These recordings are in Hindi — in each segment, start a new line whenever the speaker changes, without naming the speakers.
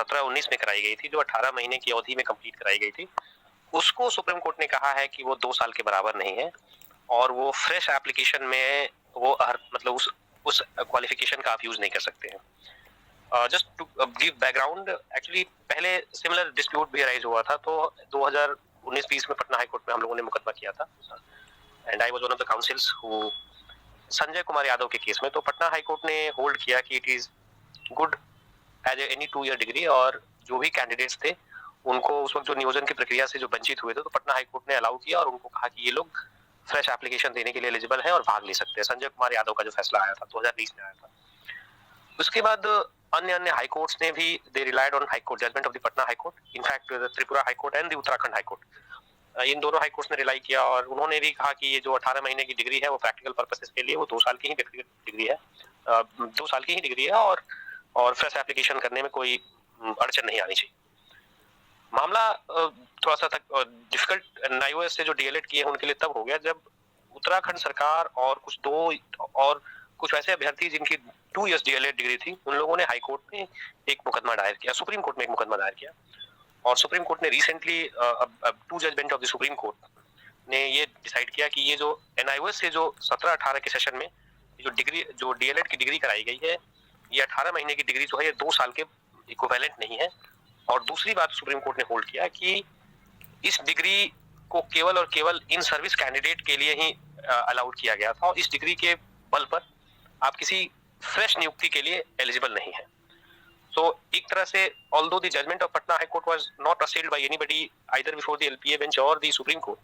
2017-19 में कराई गई थी, जो 18 महीने की अवधि में कंप्लीट कराई गई थी, उसको सुप्रीम कोर्ट ने कहा है कि वो 2 साल के बराबर नहीं है और वो फ्रेश एप्लीकेशन में वो मतलब उस क्वालिफिकेशन का आप यूज नहीं कर सकते हैं। Just to give background, actually पहले सिमिलर डिस्प्यूट भी अराइज हुआ था, तो 2019-20 में पटना हाई कोर्ट में हम लोगों ने मुकदमा किया था and I was one of the counsels who Sanjay Kumar Yadav के केस में। तो पटना हाई कोर्ट ने होल्ड किया कि it is good as any 2 year degree, और जो भी कैंडिडेट्स थे उनको उस वक्त जो नियोजन की प्रक्रिया से जो वंचित हुए थे, तो पटना हाई कोर्ट ने अलाउ किया और उनको कहा कि ये लोग फ्रेश एप्लीकेशन देने के लिए एलिजिबल है और भाग ले सकते हैं। संजय कुमार यादव का जो फैसला आया था 2020 में आया था। उसके बाद अन्य हाई कोर्ट्स ने भी they relied on high court judgement of the Patna high court, in fact Tripura high court and the Uttarakhand high court, इन दोनों हाई कोर्ट्स ने रिलाई किया और उन्होंने भी कहा कि ये जो 18 महीने की डिग्री है वो प्रैक्टिकल पर्पसेस के लिए वो 2 साल की ही डिग्री है, 2 साल की ही डिग्री है और फ्रेश एप्लीकेशन करने में कोई अड़चन नहीं आनी चाहिए। मामला थोड़ा सा डिफिकल्ट एनआईओएस से जो डीएलएड किए हैं उनके लिए तब हो गया जब उत्तराखंड सरकार और कुछ ऐसे अभ्यर्थी जिनकी 2 इयर्स डीएलएड डिग्री थी, उन लोगों ने हाई कोर्ट में एक मुकदमा दायर किया, सुप्रीम कोर्ट में एक मुकदमा दायर किया और सुप्रीम कोर्ट ने recently 2 judgement of the Supreme Court ने ये डिसाइड किया कि ये जो एनआईओएस से जो 17-18 के सेशन में जो डीएलएड की डिग्री कराई गई है, ये 18 महीने की डिग्री जो है ये 2 साल के इक्विवेलेंट नहीं है। और दूसरी बात सुप्रीम कोर्ट ने होल्ड किया कि इस डिग्री को केवल और केवल इन सर्विस कैंडिडेट के लिए ही अलाउड किया गया था और इस डिग्री के बल पर आप किसी फ्रेश नियुक्ति के लिए एलिजिबल नहीं है। So, एक तरह से although the judgment of Patna High Court was not assailed by anybody either before the LPA bench or the Supreme Court,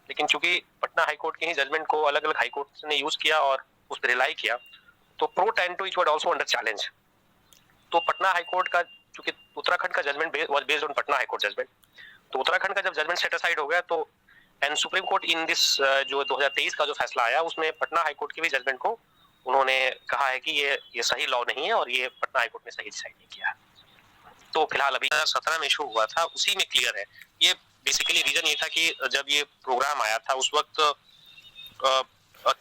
लेकिन चूंकि पटना हाई कोर्ट के ही जजमेंट को अलग अलग हाई कोर्ट ने यूज किया और उस पर रिलाई किया, तो pro tanto it was also under challenge. तो पटना हाई कोर्ट का चूंकि उत्तराखंड का judgement was based on Patna high court judgement, तो उत्तराखंड का जब जजमेंट सेट असाइड हो गया तो and supreme court in this जो 2023 का जो फैसला आया उसमें पटना हाई कोर्ट के भी जजमेंट को उन्होंने कहा है कि ये सही लॉ नहीं है और ये पटना हाई कोर्ट ने सही डिसाइड नहीं किया। तो फिलहाल अभी 2017 में इशू हुआ था, उसी में क्लियर है। ये बेसिकली रीजन ये था कि जब ये प्रोग्राम आया था उस वक्त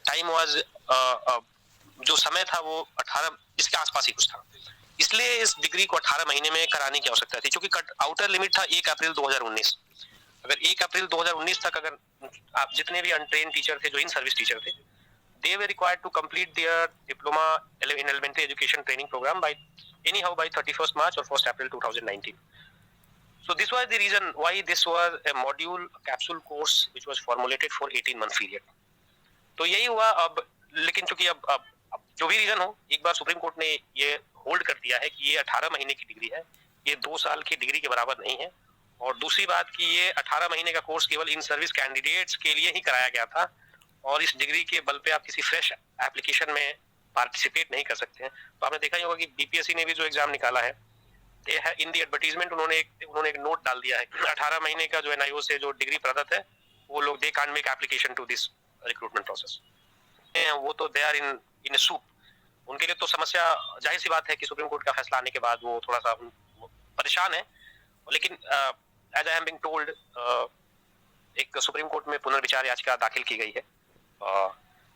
टाइम वाज जो समय था वो 18 इसके आसपास ही कुछ था, इसलिए इस डिग्री को 18 महीने में कराने की आवश्यकता थी, क्योंकि आउटर लिमिट था 1 अप्रैल 2019। अगर 1 अप्रैल 2019 तक अगर आप जितने भी अनट्रेन टीचर थे जो इन सर्विस टीचर थे, they were required to complete their diploma in elementary education training program by 31st March or 1st April 2019. So this was the reason why this was a module capsule course which was formulated for 18 month period. तो यही हुआ अब, लेकिन चूंकि अब जो भी रीजन हो, एक बार सुप्रीम कोर्ट ने ये होल्ड कर दिया है कि ये 18 महीने की डिग्री है, ये 2 साल की डिग्री के बराबर नहीं है। और दूसरी बात कि ये 18 महीने का कोर्स केवल इन सर्विस कैंडिडेट्स के लिए ही कराया गया था और इस डिग्री के बल पे आप किसी फ्रेश एप्लीकेशन में पार्टिसिपेट नहीं कर सकते हैं। तो आपने देखा ही होगा कि बीपीएससी ने भी जो एग्जाम निकाला है, ये है इन दी एडवर्टीजमेंट उन्होंने एक नोट डाल दिया है 18 महीने का जो एनआईओ से जो डिग्री प्रदत्त है वो लोग they can't make application to this recruitment process. वो तो they are in A soup, उनके लिए तो समस्या जाहिर सी बात है कि सुप्रीम कोर्ट का फैसला आने के बाद वो थोड़ा सा परेशान है। लेकिन as I am being told एक सुप्रीम कोर्ट में पुनर्विचार याचिका दाखिल की गई है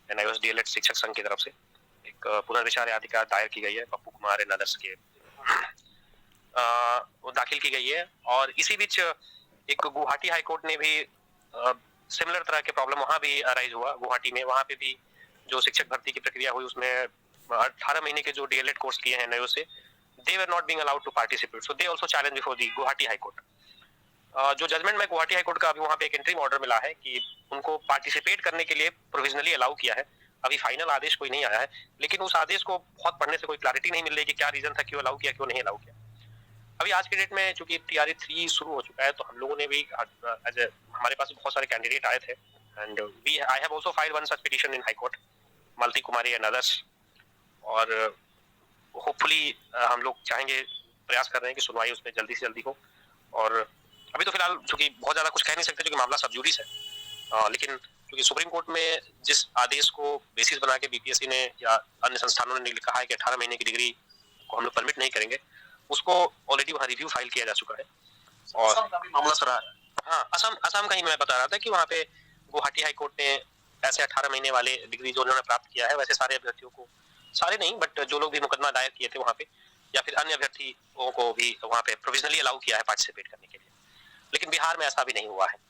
एनआईओएस डीएलएड शिक्षक संघ की तरफ से, एक पुनर्विचार याचिका दायर की गई है पप्पू कुमार एंड अदर्स के, वो दाखिल की गई है। और इसी बीच एक गुवाहाटी हाई कोर्ट ने भी सिमिलर तरह के प्रॉब्लम वहां भी अराइज हुआ गुवाहाटी में। वहां पे भी जो शिक्षक भर्ती की प्रक्रिया हुई उसमें 18 महीने के जो डीएलएड कोर्स किए हैं एनआईओ से, they were not being allowed to participate, so they also challenge before the Guwahati high court. जो जजमेंट में गुवाहाटी हाई कोर्ट का अभी वहां पे एक इंटरिम ऑर्डर मिला है कि उनको पार्टिसिपेट करने के लिए प्रोविजनली अलाउ किया है। अभी फाइनल आदेश कोई नहीं आया है, लेकिन उस आदेश को बहुत पढ़ने से कोई क्लैरिटी नहीं मिल रही कि क्या रीजन था, क्यों अलाउ किया, क्यों नहीं अलाउ किया। अभी आज के डेट में चूंकि टीआरई 3 शुरू हो चुका है, तो हम लोगों ने भी हमारे पास बहुत सारे कैंडिडेट आए थे and I have also filed one such petition in High Court, Malti Kumari and others. और होपफुली हम लोग चाहेंगे, प्रयास कर रहे हैं कि सुनवाई उसमें जल्दी से जल्दी हो। और अभी तो फिलहाल चूंकि बहुत ज्यादा कुछ कह नहीं सकते क्योंकि मामला सब जुडिस है, लेकिन क्योंकि सुप्रीम कोर्ट में जिस आदेश को बेसिस बना के बीपीएससी ने या अन्य संस्थानों ने कहा है कि 18 महीने की डिग्री को हम लोग परमिट नहीं करेंगे, उसको ऑलरेडी वहाँ रिव्यू फाइल किया जा चुका है। और असम का भी मामला सर, हाँ असम का ही मैं बता रहा था कि वहाँ पे गुवाहाटी हाई कोर्ट ने ऐसे 18 महीने वाले डिग्री जो उन्होंने प्राप्त किया है, वैसे सारे अभ्यर्थियों को, सारे नहीं बट जो लोग भी मुकदमा दायर किए थे वहाँ पे, या फिर अन्य अभ्यर्थियों को भी वहाँ पे प्रोविजनली अलाउ किया है पार्टिसिपेट करने के लिए। लेकिन बिहार में ऐसा भी नहीं हुआ है।